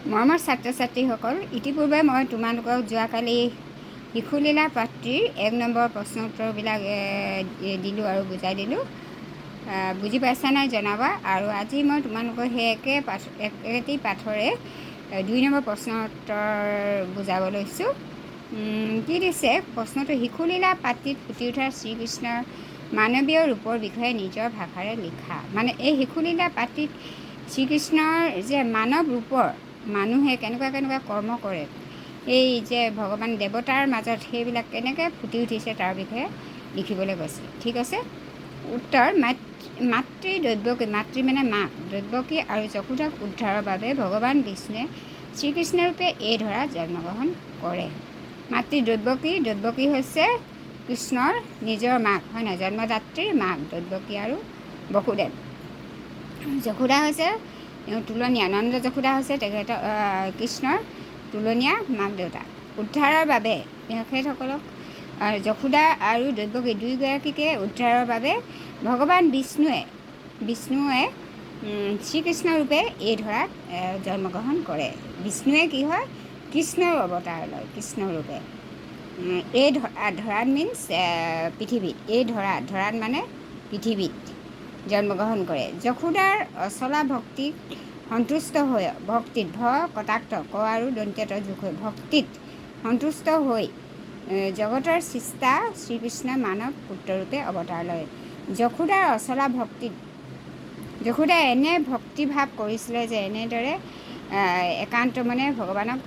মৰমৰ ছাত্ৰ ছাত্ৰীসকল, ইতিপূৰ্বে মই তোমালোকক যোৱাকালি শিশুলীলা পাত্ৰীৰ 1 নম্বৰ প্ৰশ্ন উত্তৰবিলাক দিলোঁ আৰু বুজাই দিলোঁ। বুজি পাইছা নাই জনাবা। আৰু আজি মই তোমালোকক সেই একেটি পাঠৰে 2 নম্বৰ প্ৰশ্ন উত্তৰ বুজাব লৈছোঁ। কি দিছে প্ৰশ্নটো? শিশুলীলা পাত্ৰীত ফুটি উঠা শ্ৰীকৃষ্ণৰ মানৱীয় ৰূপৰ বিষয়ে নিজৰ ভাষাৰে লিখা। মানে এই শিশুলীলা পাত্ৰীত শ্ৰীকৃষ্ণৰ যে মানৱ ৰূপৰ মানুহে কেনেকুৱা কৰ্ম কৰে, এই যে ভগৱান দেৱতাৰ মাজত সেইবিলাক কেনেকৈ ফুটি উঠিছে তাৰ বিষয়ে লিখিবলৈ কৈছে। ঠিক আছে। উত্তৰ: মাতৃ দৈৱকী, মাতৃ মানে মাক, দৈৱকী আৰু যশোদাক উদ্ধাৰৰ বাবে ভগৱান বিষ্ণুৱে শ্ৰীকৃষ্ণৰূপে এই ধৰাত জন্মগ্ৰহণ কৰে। মাতৃ দৈৱকী, দৈৱকী হৈছে কৃষ্ণৰ নিজৰ মাক, হয় নাই? জন্মদাত্ৰীৰ মাক দৈৱকী আৰু বসুদেৱ। যশোদা হৈছে তুলনীয়া, নন্দ যশোদা হৈছে তেখেতৰ কৃষ্ণৰ তুলনীয়া মাক দেউতাক। উদ্ধাৰৰ বাবে তেখেতসকলক যশোদা আৰু দৈৱকী দুয়োগৰাকীকে উদ্ধাৰৰ বাবে ভগৱান বিষ্ণুৱে শ্ৰীকৃষ্ণৰূপে এই ধৰাত জন্মগ্ৰহণ কৰে। বিষ্ণুৱে কি হয়? কৃষ্ণৰ অৱতাৰ লয়, কৃষ্ণৰূপে। এই ধৰাত মিনছ পৃথিৱীত, এই ধৰাত মানে পৃথিৱীত জন্মগ্ৰহণ কৰে। যশোদাৰ অচলা ভক্তিত সন্তুষ্ট হৈ, ভক্তিত ভ কটাক্ত ক আৰু দন্ত্যত যোগ হৈ ভক্তিত সন্তুষ্ট হৈ জগতৰ সৃষ্টা শ্ৰীকৃষ্ণ মানৱ পুত্ৰৰূপে অৱতাৰ লয়। যশোদাৰ অচলা ভক্তিত যশোদাই এনে ভক্তিভাৱ কৰিছিলে যে এনেদৰে একান্ত মনে ভগৱানক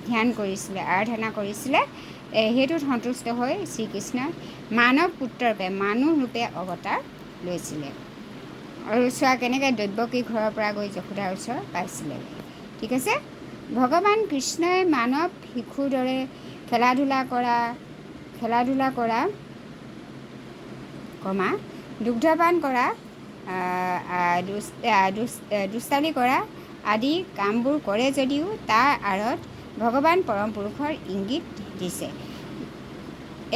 ধ্যান কৰিছিলে, আৰাধনা কৰিছিলে। সেইটোত সন্তুষ্ট হৈ শ্ৰীকৃষ্ণ মানৱ পুত্ৰৰূপে, মানুহ ৰূপে অৱতাৰ লৈছিলে। আৰু চোৱা কেনেকৈ দৈৱকী ঘৰৰ পৰা গৈ যশোদাৰ ওচৰ পাইছিলে। ঠিক আছে। ভগৱান কৃষ্ণই মানৱ শিশুৰ দৰে খেলা ধূলা কৰা, দুগ্ধপান কৰা, দুষ্টালি কৰা আদি কামবোৰ কৰে যদিও তাৰ আঁৰত ভগৱান পৰম পুৰুষৰ ইংগিত দিছে।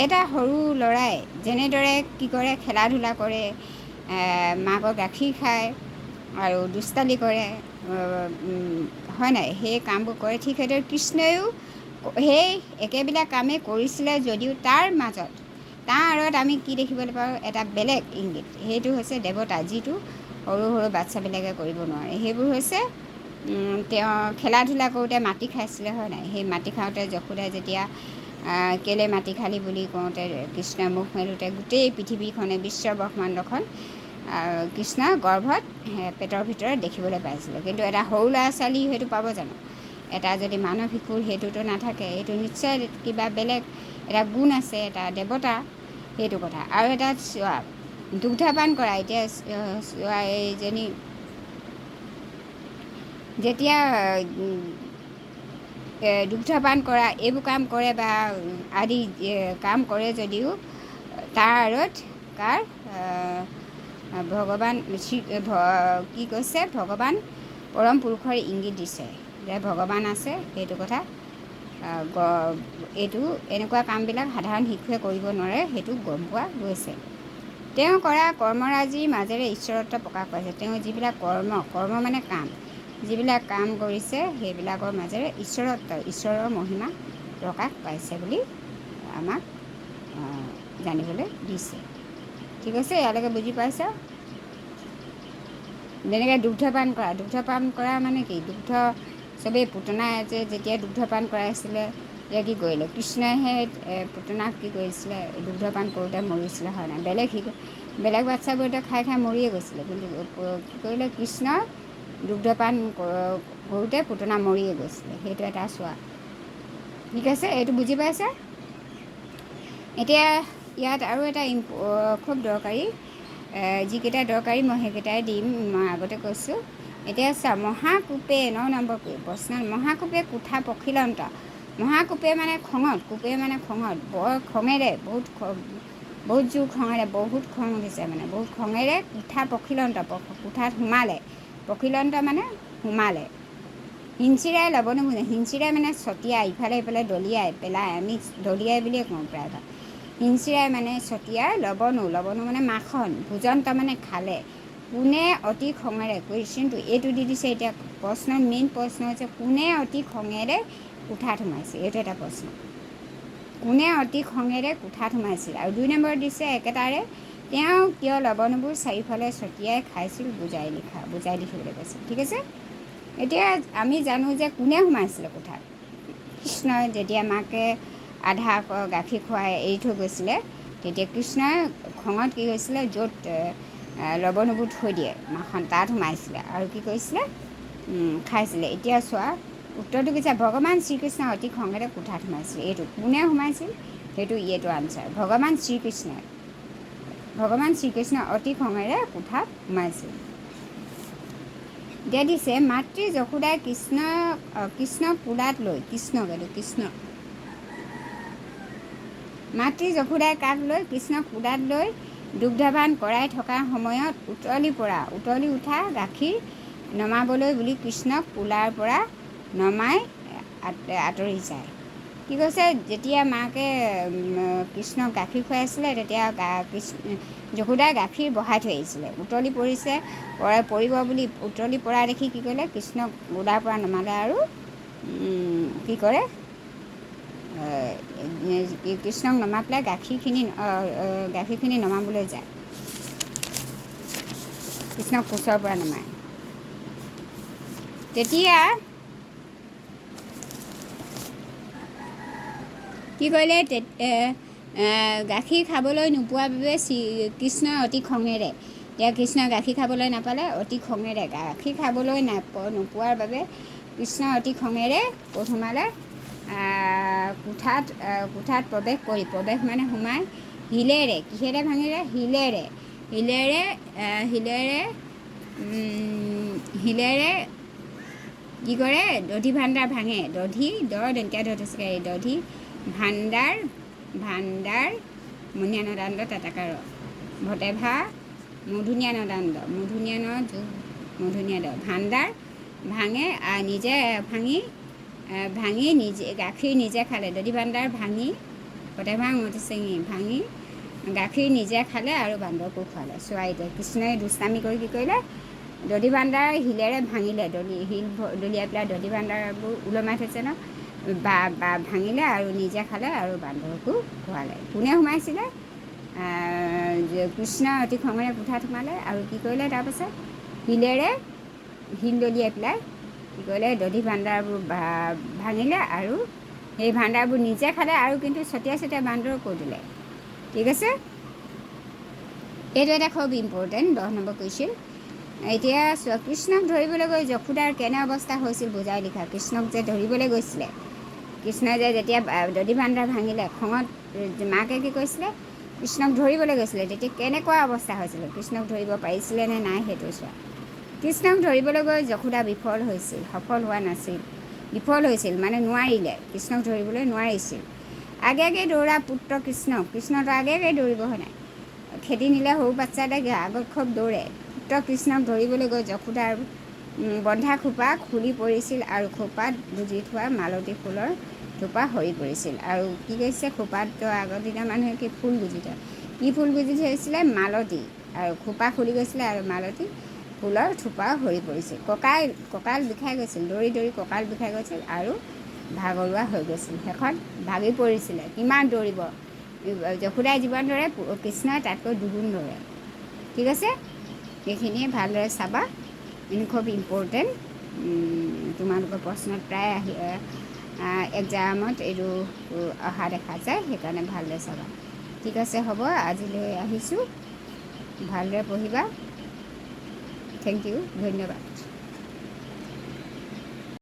এটা সৰু ল'ৰাই যেনেদৰে কি কৰে, খেলা ধূলা কৰে, মাকৰ গাখীৰ খায় আৰু দুষ্টালি কৰে, হয় নাই? সেই কামবোৰ কৰে। ঠিক সেইদৰে কৃষ্ণইও সেই একেবিলাক কামেই কৰিছিলে যদিও তাৰ আঁৰত আমি কি দেখিবলৈ পাওঁ? এটা বেলেগ ইংগিত। সেইটো হৈছে দেৱতা, যিটো সৰু বাচ্ছাবিলাকে কৰিব নোৱাৰে। সেইবোৰ হৈছে তেওঁ খেলা ধূলা কৰোঁতে মাটি খাইছিলে, হয় নাই? সেই মাটি খাওঁতে যশোদাই যেতিয়া কেলে মাটি খালি বুলি কওঁতে কৃষ্ণই মুখ মেলোঁতে গোটেই পৃথিৱীখনে, বিশ্ব ব্ৰহ্মাণ্ডখন কৃষ্ণৰ গৰ্ভত পেটৰ ভিতৰত দেখিবলৈ পাইছিলে। কিন্তু এটা সৰু ল'ৰা ছোৱালী সেইটো পাব জানো? এটা যদি মানৱ শিশুৰ সেইটোতো নাথাকে, এইটো নিশ্চয় কিবা বেলেগ এটা গুণ আছে, এটা দেৱতা, সেইটো কথা। আৰু এটা চোৱা, দুগ্ধপান কৰা, এতিয়া চোৱা এইজনী যেতিয়া দুগ্ধপান কৰা এইবোৰ কাম কৰে বা আদি কাম কৰে যদিও তাৰ আঁৰত কাৰ ভগৱান কি কৈছে? ভগৱান পৰম পুৰুষৰ ইংগিত দিছে যে ভগৱান আছে। সেইটো কথা এইটো এনেকুৱা কামবিলাক সাধাৰণ শিশুৱে কৰিব নোৱাৰে, সেইটো গম পোৱা গৈছে। তেওঁ কৰা কৰ্মৰাজিৰ মাজেৰে ঈশ্বৰত্ব প্ৰকাশ পাইছে। তেওঁ যিবিলাক কৰ্ম মানে কাম, যিবিলাক কাম কৰিছে সেইবিলাকৰ মাজেৰে ঈশ্বৰৰ মহিমা প্ৰকাশ পাইছে বুলি আমাক জানিবলৈ দিছে। ঠিক আছে, ইয়ালৈকে বুজি পাইছা? যেনেকৈ দুগ্ধপান কৰা মানে কি? চবেই পুতনাই যেতিয়া দুগ্ধপান কৰাইছিলে, তেতিয়া কি কৰিলে? কৃষ্ণইহে পুতনাক কি কৰিছিলে? দুগ্ধপান কৰোঁতে মৰিছিলে, হয় নাই? বেলেগ বাচ্ছাবোৰতে খাই মৰিয়ে গৈছিলে, কিন্তু কি কৰিলে? কৃষ্ণৰ দুগ্ধপান কৰোঁতে পুতনা মৰিয়ে গৈছিলে। সেইটো এটা চোৱা। ঠিক আছে, এইটো বুজি পাইছা? এতিয়া ইয়াত আৰু এটা খুব দৰকাৰী, যিকেইটা দৰকাৰী মই সেইকেইটাই দিম, মই আগতে কৈছোঁ। এতিয়া চা, মহাকূপে 9 নম্বৰ প্ৰশ্নত মহাকূপে কুঠা পখিলন্ত। মহাকূপে মানে খঙত, বৰ খঙেৰে, বহুত জোৰ খঙেৰে, বহুত খং উঠিছে মানে, বহুত খঙেৰে কুঠা পখিলন্ত, কুঠাত সোমালে। পখিলন্ত মানে সোমালে। হিঞ্চিৰাই ল'ব নোখোজে। হিঞ্চিৰাই মানে ছটিয়াই, ইফালে সিফালে দলিয়াই পেলাই, আমি দলিয়াই বুলিয়ে কওঁ প্ৰায়ভাগ। হিঞ্চিৰাই মানে ছটিয়াই, লবনো মানে মাখন, ভোজন্ত মানে খালে। কোনে অতি খঙেৰে, কুৱেশ্যনটো এইটো দি দিছে। এতিয়া প্ৰশ্নৰ মেইন প্ৰশ্ন হৈছে কোনে অতি খঙেৰে কোঠাত সোমাইছিল, এইটো এটা প্ৰশ্ন। কোনে অতি খঙেৰে কোঠাত সোমাইছিল। আৰু 2 নম্বৰ দিছে একেটাৰে তেওঁ কিয় লৱণবোৰ চাৰিওফালে ছটিয়াই খাইছিল, বুজাই লিখিবলৈ কৈছে। ঠিক আছে, এতিয়া আমি জানো যে কোনে সোমাইছিলে কোঠাত। কৃষ্ণই যেতিয়া মাকে আধা গাখীৰ খুৱাই এৰি থৈ গৈছিলে, তেতিয়া কৃষ্ণই খঙত কি কৰিছিলে, য'ত লৱণবোৰ থৈ দিয়ে মাখন তাত সোমাইছিলে আৰু কি কৰিছিলে, খাইছিলে। এতিয়া চোৱা উত্তৰটো কি হৈছে, ভগৱান শ্ৰীকৃষ্ণ অতি খঙেৰে কোঠাত সোমাইছিল। এইটো কোনে সোমাইছিল, সেইটো এইটো আনচাৰ। ভগৱান শ্ৰীকৃষ্ণ অতি খঙেৰে কোঠাত সোমাইছিল। এতিয়া দিছে মাতৃ যশোদাই কৃষ্ণক কোলাত লৈ, মাতৃ যশোদাই কাক লৈ, কৃষ্ণক কোলাত লৈ দুগ্ধপান কৰাই থকাৰ সময়ত উতলি উঠা গাখীৰ নমাবলৈ বুলি কৃষ্ণক কোলাৰ পৰা নমাই আঁতৰি যায়। কি কৈছে, যেতিয়া মাকে কৃষ্ণক গাখীৰ খুৱাইছিলে তেতিয়া যশোদাই গাখীৰ বহাই থৈ আহিছিলে, উতলি পৰিব বুলি উতলি পৰা দেখি কি কৰিলে, কৃষ্ণক কোলাৰ পৰা নমালে আৰু কি কৰে, কৃষ্ণক নমাই পেলাই গাখীৰখিনি নমাবলৈ যায়, কৃষ্ণক কোচৰ পৰা নমায়। তেতিয়া কি কৰিলে, গাখীৰ খাবলৈ নোপোৱাৰ বাবে কৃষ্ণই অতি খঙেৰে, এতিয়া কৃষ্ণই গাখীৰ খাবলৈ নাপালে, অতি খঙেৰে গাখীৰ খাবলৈ নোপোৱাৰ বাবে কৃষ্ণই অতি খঙেৰে ক'ত সোমালে, কোঠাত প্ৰৱেশ মানে সোমাই শিলেৰে, কিহেৰে ভাঙিলে, শিলেৰে কি কৰে, দধি ভাণ্ডাৰ ভাঙে। দধি ভাণ্ডাৰ মুনীয়া নদান্ত তাতাকাৰ ভটেভা মূৰ্ধন্যা নদান্ত ভাণ্ডাৰ ভাঙে, নিজে গাখীৰ নিজে খালে। দধি ভাণ্ডাৰ ভাঙি ভটেভা মতিচিঙি ভাঙি গাখীৰ নিজে খালে আৰু বান্দৰকো খোৱালে। চোৱা এতিয়া কৃষ্ণই দুষ্টামি কৰি কি কৰিলে, দধি ভাণ্ডাৰ শিলেৰে ভাঙিলে, শিল দলিয়াই পেলাই দধি ভাণ্ডাৰবোৰ ওলমাই থৈছে ন, ভাঙিলে আৰু নিজে খালে আৰু বান্দৰকো খোৱালে। কোনে সোমাইছিলে, কৃষ্ণ অতি খঙেৰে কোঠাত সোমালে আৰু কি কৰিলে, তাৰপাছত শিল দলিয়াই পেলাই কি কৰিলে, দধি ভাণ্ডাৰবোৰ ভাঙিলে আৰু সেই ভাণ্ডাৰবোৰ নিজে খালে আৰু কিন্তু ছটিয়াই বান্দৰকো দিলে। ঠিক আছে, এইটো এটা খুব ইম্পৰ্টেণ্ট 10 নম্বৰ কুৱেশ্যন। এতিয়া কৃষ্ণক ধৰিবলৈ গৈ যশোদাৰ কেনে অৱস্থা হৈছিল, বুজাই লিখা। কৃষ্ণক যে ধৰিবলৈ গৈছিলে, কৃষ্ণই যে যেতিয়া দধি ভাণ্ডাৰ ভাঙিলে, খঙত মাকে কি কৈছিলে, কৃষ্ণক ধৰিবলৈ গৈছিলে, তেতিয়া কেনেকুৱা অৱস্থা হৈছিলে, কৃষ্ণক ধৰিব পাৰিছিলে নে নাই সেইটো চোৱা। কৃষ্ণক ধৰিবলৈ গৈ যশোদা সফল হোৱা নাছিল, বিফল হৈছিল মানে নোৱাৰিলে, কৃষ্ণক ধৰিবলৈ নোৱাৰিছিল। আগে দৌৰা পুত্ৰ কৃষ্ণটো আগে দৌৰিব হয় নাই, খেদি নিলে সৰু বাচ্চা এটাই আগত খুব দৌৰে। পুত্ৰ কৃষ্ণক ধৰিবলৈ গৈ যশোদাৰ বন্ধা খোপা খুলি পৰিছিল আৰু খোপাত গুজি থোৱা মালতী ফুলৰ থোপা সৰি পৰিছিল। আৰু কি কৈছে, খোপাত আগৰ দিনৰ মানুহে কি ফুল গুজি থয়, কি ফুল গুজি থৈছিলে, মালতী, আৰু খোপা খুলি গৈছিলে আৰু মালতী ফুলৰ থোপাও সৰি পৰিছিল। কঁকাল বিষাই গৈছিল, দৌৰি কঁকাল বিষাই গৈছিল আৰু ভাগৰুৱা হৈ গৈছিল, শেষত ভাগি পৰিছিলে। কিমান দৌৰিব, যশোদাই যিমান দৌৰে কৃষ্ণই তাতকৈ দুগুণ দৌৰে। ঠিক আছে, সেইখিনিয়ে ভালদৰে চাবা, খুব ইম্পৰ্টেণ্ট। তোমালোকৰ প্ৰশ্নত প্ৰায় এক্সামত এইটো অহা দেখা যায়, সেইকাৰণে ভালদৰে চাবা। ঠিক আছে, হ'ব, আজিলৈ আহিছোঁ, ভালদৰে পঢ়িবা। থেংক ইউ, ধন্যবাদ।